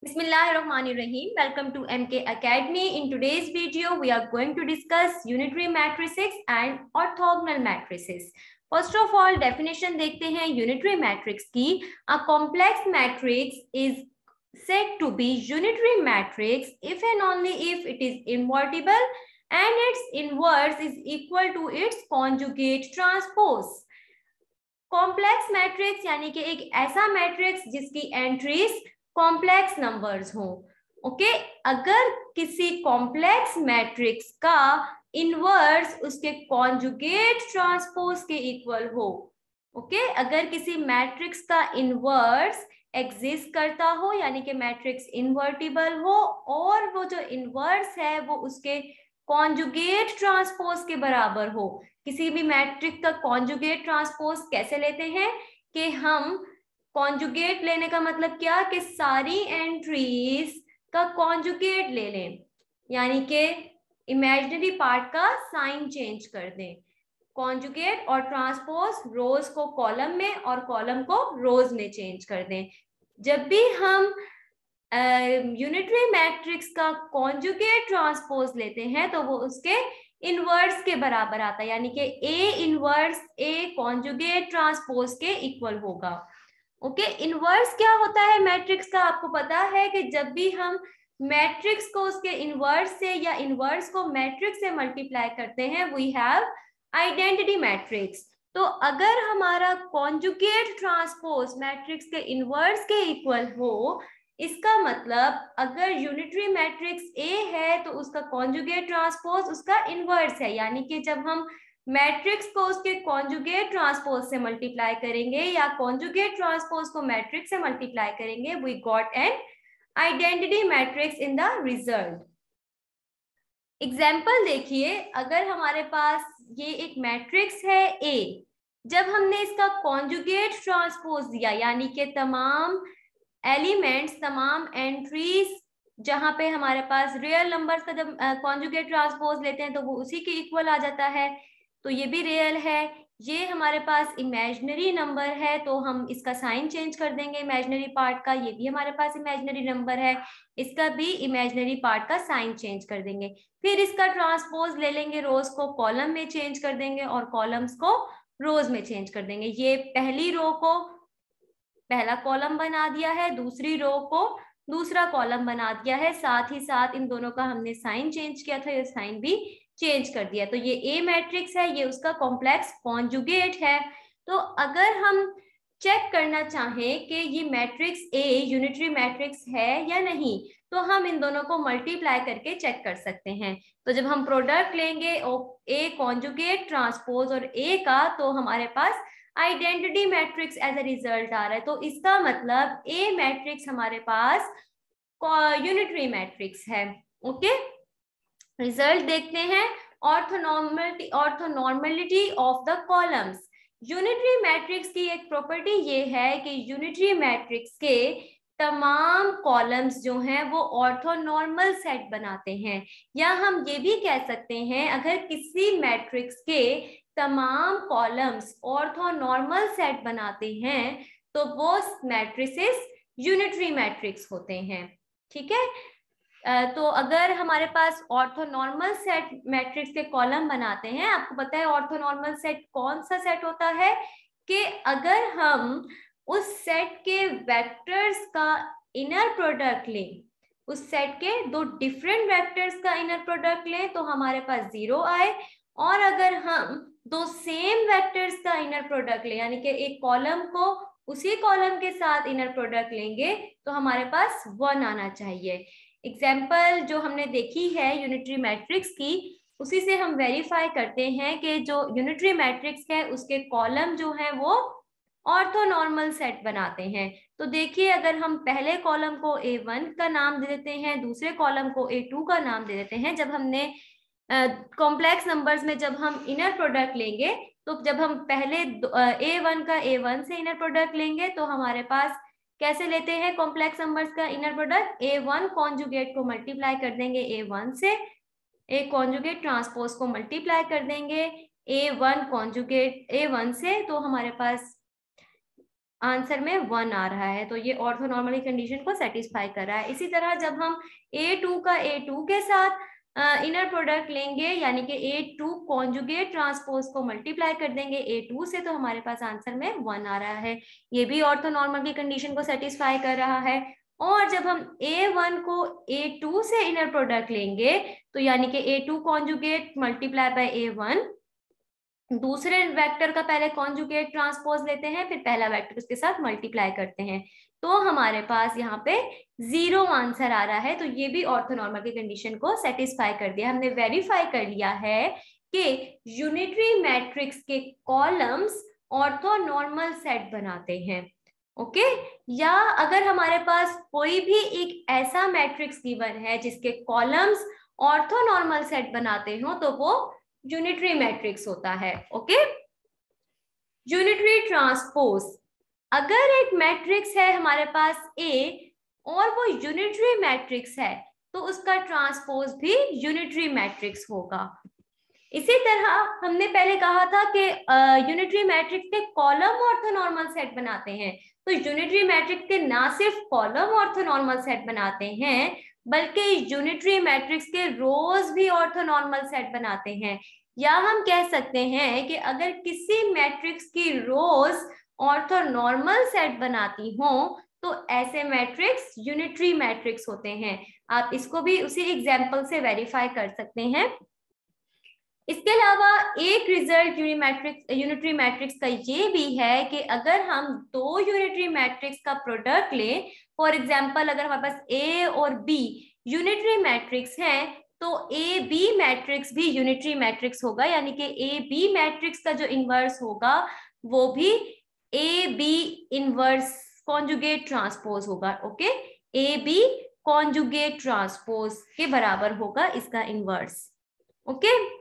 Bismillahirrahmanirrahim. Welcome to MK Academy. In today's video, we are going to discuss unitary matrices and orthogonal matrices. First of all, definition देखते हैं unitary matrix की. A complex matrix is said to be unitary matrix if and only if it is invertible and its inverse is equal to its conjugate transpose. Complex matrix यानी कि एक ऐसा matrix जिसकी entries complex numbers हो. Okay, अगर किसी complex matrix का inverse उसके कॉन्जुगेट ट्रांसपोज के इक्वल हो. ओके, अगर किसी मैट्रिक्स का इनवर्स एग्जिस्ट करता हो यानी कि मैट्रिक्स इनवर्टिबल हो और वो जो इनवर्स है वो उसके कॉन्जुगेट ट्रांसपोज के बराबर हो. किसी भी मैट्रिक्स का कॉन्जुगेट ट्रांसपोज कैसे लेते हैं कि हम कॉन्जुगेट लेने का मतलब क्या कि सारी एंट्रीज का कॉन्जुगेट ले लें यानी कि इमेजिनरी पार्ट का साइन चेंज कर दें. कॉन्जुगेट और ट्रांसपोज रोज को कॉलम में और कॉलम को रोज में चेंज कर दें. जब भी हम यूनिटरी मैट्रिक्स का कॉन्जुगेट ट्रांसपोज लेते हैं तो वो उसके इनवर्स के बराबर आता है यानी कि A inverse A conjugate transpose के इक्वल होगा. ओके, इनवर्स क्या होता है मैट्रिक्स का? आपको पता है कि जब भी हम मैट्रिक्स को उसके इनवर्स से या इनवर्स को मैट्रिक्स से मल्टीप्लाई करते हैं वी हैव आइडेंटिटी मैट्रिक्स. तो अगर हमारा कॉन्जुगेट ट्रांसपोज मैट्रिक्स के इनवर्स के इक्वल हो, इसका मतलब अगर यूनिटरी मैट्रिक्स ए है तो उसका कॉन्जुगेट ट्रांसपोज उसका इनवर्स है यानी कि जब हम मैट्रिक्स को उसके कॉन्जुगेट ट्रांसपोज से मल्टीप्लाई करेंगे या कॉन्जुगेट ट्रांसपोज को मैट्रिक्स से मल्टीप्लाई करेंगे we got an identity matrix in the result. Example देखिए, अगर हमारे पास ये एक मैट्रिक्स है ए, जब हमने इसका कॉन्जुगेट ट्रांसपोज दिया यानी कि तमाम एलिमेंट्स तमाम एंट्रीज जहां पे हमारे पास रियल नंबर्स का जब कॉन्जुगेट ट्रांसपोज लेते हैं तो वो उसी के इक्वल आ जाता है. तो ये भी रियल है. ये हमारे पास इमेजिनरी नंबर है तो हम इसका साइन चेंज कर देंगे इमेजिनरी पार्ट का. ये भी हमारे पास इमेजिनरी नंबर है, इसका भी इमेजिनरी पार्ट का साइन चेंज कर देंगे. फिर इसका ट्रांसपोज ले लेंगे, रोज को कॉलम में चेंज कर देंगे और कॉलम्स को रोज में चेंज कर देंगे. ये पहली रो को पहला कॉलम बना दिया है, दूसरी रो को दूसरा कॉलम बना दिया है, साथ ही साथ इन दोनों का हमने साइन चेंज किया था, ये साइन भी चेंज कर दिया. तो ये ए मैट्रिक्स है, ये उसका कॉम्प्लेक्स कॉन्जुगेट है. तो अगर हम चेक करना चाहें कि ये मैट्रिक्स ए यूनिटरी मैट्रिक्स है या नहीं तो हम इन दोनों को मल्टीप्लाई करके चेक कर सकते हैं. तो जब हम प्रोडक्ट लेंगे ए कॉन्जुगेट ट्रांसपोज और ए का तो हमारे पास identity matrix as a result आ रहा है. तो इसका मतलब ए मैट्रिक्स हमारे पास यूनिटरी मैट्रिक्स है. ओके, रिजल्ट देखते हैं. Orthonormality of the columns. Unitary matrix की एक प्रॉपर्टी ये है कि यूनिटरी मैट्रिक्स के तमाम कॉलम्स जो हैं वो ऑर्थोनॉर्मल सेट बनाते हैं. या हम ये भी कह सकते हैं अगर किसी मैट्रिक्स के तमाम कॉलम्स ऑर्थोनॉर्मल सेट बनाते हैं तो वो मैट्रिसेस यूनिटरी मैट्रिक्स होते हैं. ठीक है, तो अगर हमारे पास ऑर्थोनॉर्मल सेट मैट्रिक्स के कॉलम बनाते हैं, आपको पता है ऑर्थोनॉर्मल सेट कौन सा सेट होता है कि अगर हम उस सेट के वेक्टर्स का इनर प्रोडक्ट लें, उस सेट के दो डिफरेंट वेक्टर्स का इनर प्रोडक्ट लें तो हमारे पास 0 आए, और अगर हम दो सेम वेक्टर्स का इनर प्रोडक्ट लें यानी कि एक कॉलम को उसी कॉलम के साथ इनर प्रोडक्ट लेंगे तो हमारे पास 1 आना चाहिए. एग्जाम्पल जो हमने देखी है यूनिटरी मैट्रिक्स की उसी से हम वेरीफाई करते हैं कि जो यूनिटरी मैट्रिक्स है उसके कॉलम जो है वो ऑर्थोनॉर्मल सेट बनाते हैं. तो देखिए, अगर हम पहले कॉलम को A1 का नाम दे देते हैं, दूसरे कॉलम को A2 का नाम दे देते हैं. जब हमने कॉम्प्लेक्स नंबर्स में जब हम इनर प्रोडक्ट लेंगे तो जब हम पहले A1 का A1 से इनर प्रोडक्ट लेंगे तो हमारे पास कैसे लेते हैं कॉम्प्लेक्स नंबर्स का इनर प्रोडक्ट? A1 कॉन्जुगेट को मल्टीप्लाई कर देंगे A1 से, A कॉन्जुगेट ट्रांसपोज को मल्टीप्लाई कर देंगे A1 कॉन्जुगेट A1 से, तो हमारे पास आंसर में 1 आ रहा है, तो ये ऑर्थोनॉर्मल कंडीशन को सेटिस्फाई कर रहा है। इसी तरह जब हम A2 का A2 के साथ इनर प्रोडक्ट लेंगे, यानी कि A2 कॉन्जुगेट ट्रांसपोज को मल्टीप्लाई कर देंगे A2 से, तो हमारे पास आंसर में 1 आ रहा है। ये भी ऑर्थोनॉर्मल की कंडीशन को सेटिस्फाई कर रहा है। और जब हम A1 को A2 से इनर प्रोडक्ट लेंगे, तो यानी कि A2 conjugate multiply by A1, दूसरे वेक्टर का पहले कॉन्जुगेट ट्रांसपोज लेते हैं, फिर पहला वेक्टर उसके साथ मल्टीप्लाई करते हैं, तो हमारे पास यहाँ पे 0 आंसर आ रहा है। तो ये भी ऑर्थोनॉर्मल की कंडीशन को सेटिस्फाई कर दिया। हमने वेरीफाई कर लिया है कि यूनिटरी मैट्रिक्स के कॉलम्स ऑर्थोनॉर्मल सेट बनाते हैं। ओके, या अगर हमारे पास कोई भी एक ऐसा मैट्रिक्स गिवन है जिसके कॉलम्स ऑर्थोनॉर्मल सेट बनाते हो, तो वो यूनिटरी मैट्रिक्स होता है। ओके, यूनिटरी ट्रांसपोज, अगर एक मैट्रिक्स है हमारे पास A और वो यूनिटरी मैट्रिक्स है, तो उसका ट्रांसपोज भी यूनिटरी मैट्रिक्स होगा। इसी तरह हमने पहले कहा था कि यूनिटरी मैट्रिक्स के कॉलम ऑर्थोनॉर्मल सेट बनाते हैं, तो यूनिटरी मैट्रिक्स के ना सिर्फ कॉलम ऑर्थोनॉर्मल सेट बनाते हैं, बल्कि यूनिटरी मैट्रिक्स के रोज भी ऑर्थोनॉर्मल सेट बनाते हैं। या हम कह सकते हैं कि अगर किसी मैट्रिक्स की रोज ऑर्थोनॉर्मल सेट बनाती हो, तो ऐसे मैट्रिक्स यूनिटरी मैट्रिक्स होते हैं। आप इसको भी उसी एग्जांपल से वेरीफाई कर सकते हैं। इसके अलावा एक रिजल्ट यूनिटरी मैट्रिक्स का ये भी है कि अगर हम दो यूनिटरी मैट्रिक्स का प्रोडक्ट लें, फॉर एग्जांपल अगर हमारे पास A और B यूनिटरी मैट्रिक्स हैं, तो AB मैट्रिक्स भी यूनिटरी मैट्रिक्स होगा, यानी कि AB मैट्रिक्स का जो इनवर्स होगा वो भी AB इनवर्स कॉन्जुगेट ट्रांसपोज होगा। ओके, AB कॉन्जुगेट ट्रांसपोज के बराबर होगा इसका इनवर्स। ओके,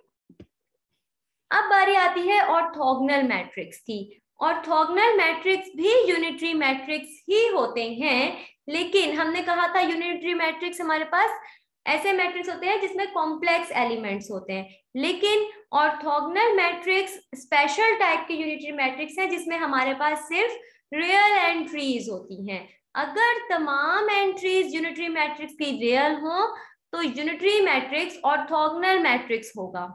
अब बारी आती है ऑर्थोगोनल मैट्रिक्स की। ऑर्थोगोनल मैट्रिक्स भी यूनिटरी मैट्रिक्स ही होते हैं, लेकिन हमने कहा था यूनिटरी मैट्रिक्स हमारे पास ऐसे मैट्रिक्स होते हैं जिसमें कॉम्प्लेक्स एलिमेंट्स होते हैं, लेकिन ऑर्थोगोनल मैट्रिक्स स्पेशल टाइप के यूनिटरी मैट्रिक्स हैं जिसमें हमारे पास सिर्फ रियल एंट्रीज होती हैं। अगर तमाम एंट्रीज यूनिटरी मैट्रिक्स की रियल हो, तो यूनिटरी मैट्रिक्स ऑर्थोगोनल मैट्रिक्स होगा।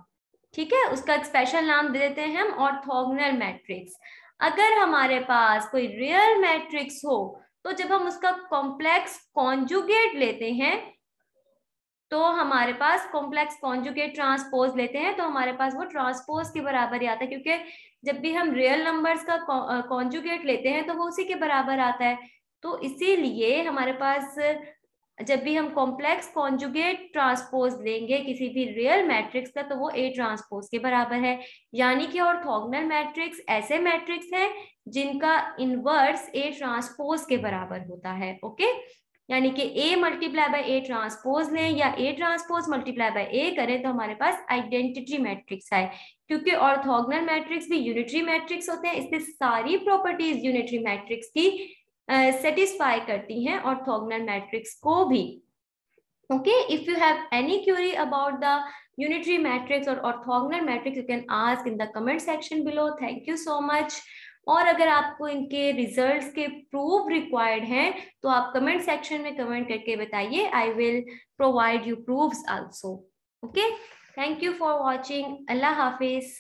ठीक है, उसका एक स्पेशल नाम दे देते हैं हम, ऑर्थोगोनल मैट्रिक्स। अगर हमारे पास कोई रियल मैट्रिक्स हो, तो जब हम उसका कॉम्प्लेक्स कॉन्जुगेट लेते हैं, तो हमारे पास कॉम्प्लेक्स कॉन्जुगेट ट्रांसपोज लेते हैं, तो हमारे पास वो ट्रांसपोज के बराबर ही आता है, क्योंकि जब भी हम रियल नंबर्स का कॉन्जुगेट लेते हैं तो वो उसी के बराबर आता है। तो इसीलिए हमारे पास जब भी हम कॉम्प्लेक्स कॉन्जुगेट ट्रांसपोज लेंगे किसी भी रियल मैट्रिक्स का, तो वो A ट्रांसपोज के बराबर है। यानी कि ऑर्थोगोनल मैट्रिक्स ऐसे मैट्रिक्स हैं जिनका इनवर्स A ट्रांसपोज के बराबर होता है। ओके, यानी कि A multiply by A transpose लें या A transpose multiply by A करें, तो हमारे पास आइडेंटिटी मैट्रिक्स है। क्योंकि ऑर्थोगोनल मैट्रिक्स भी यूनिटरी मैट्रिक्स होते हैं, इसलिए सारी प्रॉपर्टीज यूनिटरी मैट्रिक्स की सेटिस्फाई करती हैं ऑर्थोगोनल मैट्रिक्स को भी। Okay, if you have any query about the unitary matrix और orthogonal matrix, you can ask in the comment section below. Thank you so much. और अगर आपको इनके रिजल्ट्स के प्रूफ रिक्वायर्ड हैं, तो आप कमेंट सेक्शन में कमेंट करके बताइए। I will provide you proofs also. Okay, thank you for watching. Allah Hafiz.